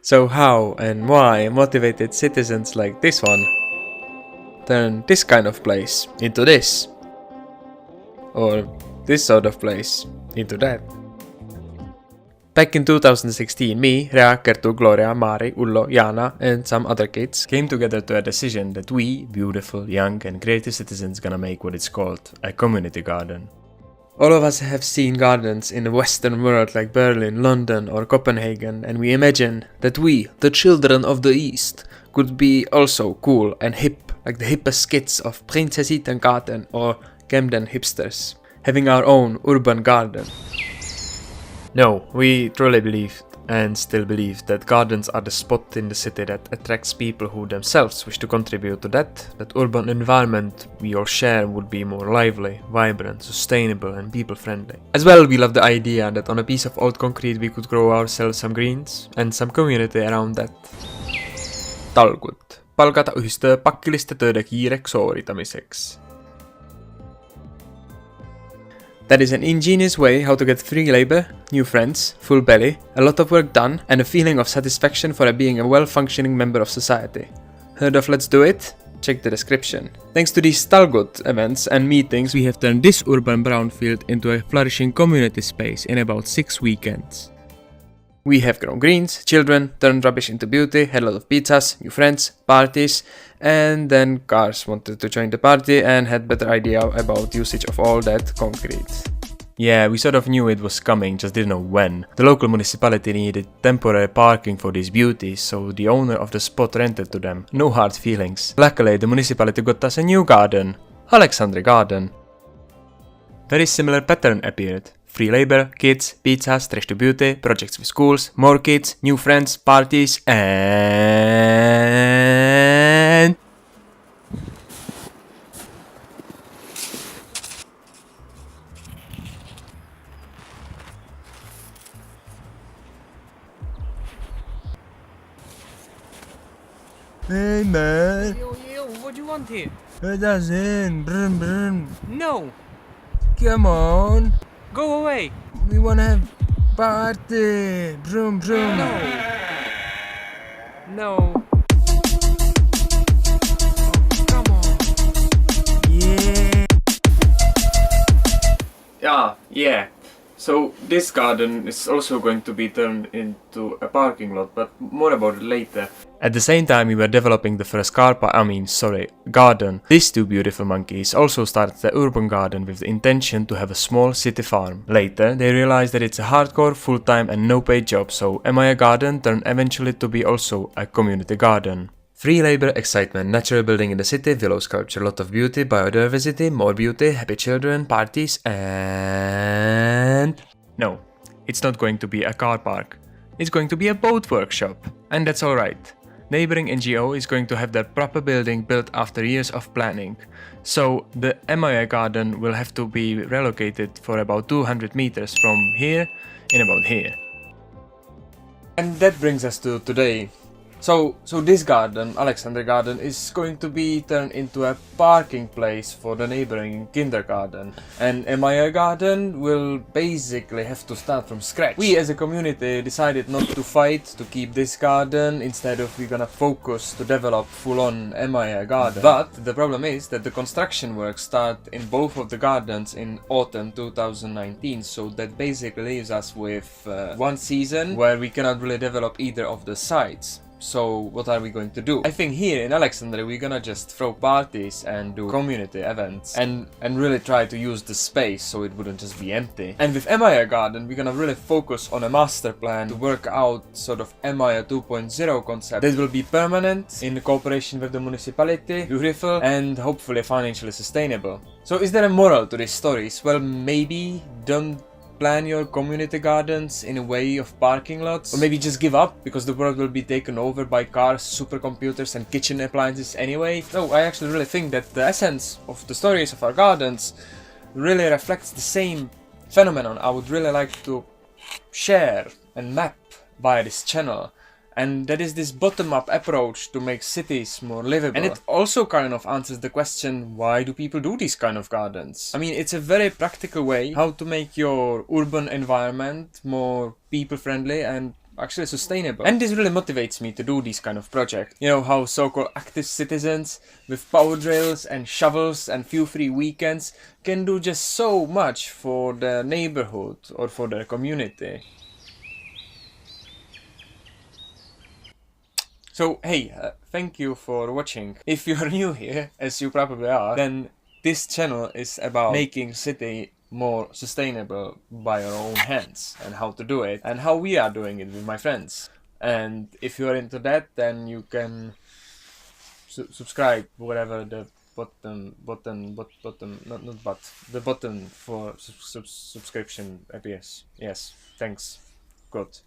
So how and why motivated citizens like this one turn this kind of place into this? Or this sort of place into that? Back in 2016, me, Rea, Kertu, Gloria, Mari, Ullo, Jana and some other kids came together to a decision that we, beautiful, young and creative citizens, gonna make what it's called a community garden. All of us have seen gardens in the Western world like Berlin, London or Copenhagen, and we imagine that we, the children of the East, could be also cool and hip, like the hippest kids of Prinsessitengarten or Camden hipsters, having our own urban garden. No, we truly believed and still believe that gardens are the spot in the city that attracts people who themselves wish to contribute to that urban environment we all share would be more lively, vibrant, sustainable and people-friendly. As well, we love the idea that on a piece of old concrete we could grow ourselves some greens and some community around that. Talgud. Palgata ühiste pakkiliste tööde kiireks sooritamiseks. That is an ingenious way how to get free labor, new friends, full belly, a lot of work done, and a feeling of satisfaction for being a well-functioning member of society. Heard of Let's Do It? Check the description. Thanks to these Talgut events and meetings, we have turned this urban brownfield into a flourishing community space in about 6 weekends. We have grown greens, children, turned rubbish into beauty, had a lot of pizzas, new friends, parties, and then cars wanted to join the party and had better idea about usage of all that concrete. Yeah, we sort of knew it was coming, just didn't know when. The local municipality needed temporary parking for these beauties, so the owner of the spot rented to them. No hard feelings. Luckily, the municipality got us a new garden, Alexandri Garden. Very similar pattern appeared. Free labor, kids, pizzas, trash to beauty, projects with schools, more kids, new friends, parties, and... Hey man, Yo, what do you want here? let us in. Brum brum. No! Come on. Go away! We wanna have party. Brum brum. No! Come on! Yeah. Yeah. So this garden is also going to be turned into a parking lot, but more about it later. At the same time we were developing the first garden. These two beautiful monkeys also started the urban garden with the intention to have a small city farm. Later they realized that it's a hardcore, full-time and no-paid job, so Amaya Garden turned eventually to be also a community garden. Free labor, excitement, natural building in the city, willow sculpture, lot of beauty, biodiversity, more beauty, happy children, parties, and... No, it's not going to be a car park. It's going to be a boat workshop. And that's alright. Neighboring NGO is going to have their proper building built after years of planning. So the Amaya Garden will have to be relocated for about 200 meters from here in about here. And that brings us to today. So this garden, Alexandri Garden, is going to be turned into a parking place for the neighboring kindergarten. And Amaya Garden will basically have to start from scratch. We as a community decided not to fight to keep this garden, instead of we're gonna focus to develop full-on Amaya Garden. But the problem is that the construction work start in both of the gardens in autumn 2019, so that basically leaves us with one season where we cannot really develop either of the sites. So what are we going to do? I think here in Alexandria we're gonna just throw parties and do community events and really try to use the space so it wouldn't just be empty. And with Amaya Garden we're gonna really focus on a master plan to work out sort of Amaya 2.0 concept that will be permanent in cooperation with the municipality, beautiful and hopefully financially sustainable. So is there a moral to these stories? Well, maybe don't plan your community gardens in a way of parking lots, or maybe just give up because the world will be taken over by cars, supercomputers and kitchen appliances anyway. No, I actually really think that the essence of the stories of our gardens really reflects the same phenomenon I would really like to share and map via this channel. And that is this bottom-up approach to make cities more livable. And it also kind of answers the question, why do people do these kind of gardens? I mean, it's a very practical way how to make your urban environment more people-friendly and actually sustainable. And this really motivates me to do these kind of projects. You know how so-called active citizens with power drills and shovels and few free weekends can do just so much for the neighborhood or for their community. So hey, thank you for watching. If you're new here, as you probably are, then this channel is about making city more sustainable by our own hands and how to do it and how we are doing it with my friends. And if you're into that, then you can subscribe, whatever the button, the button for subscription appears. Yes, thanks. Good.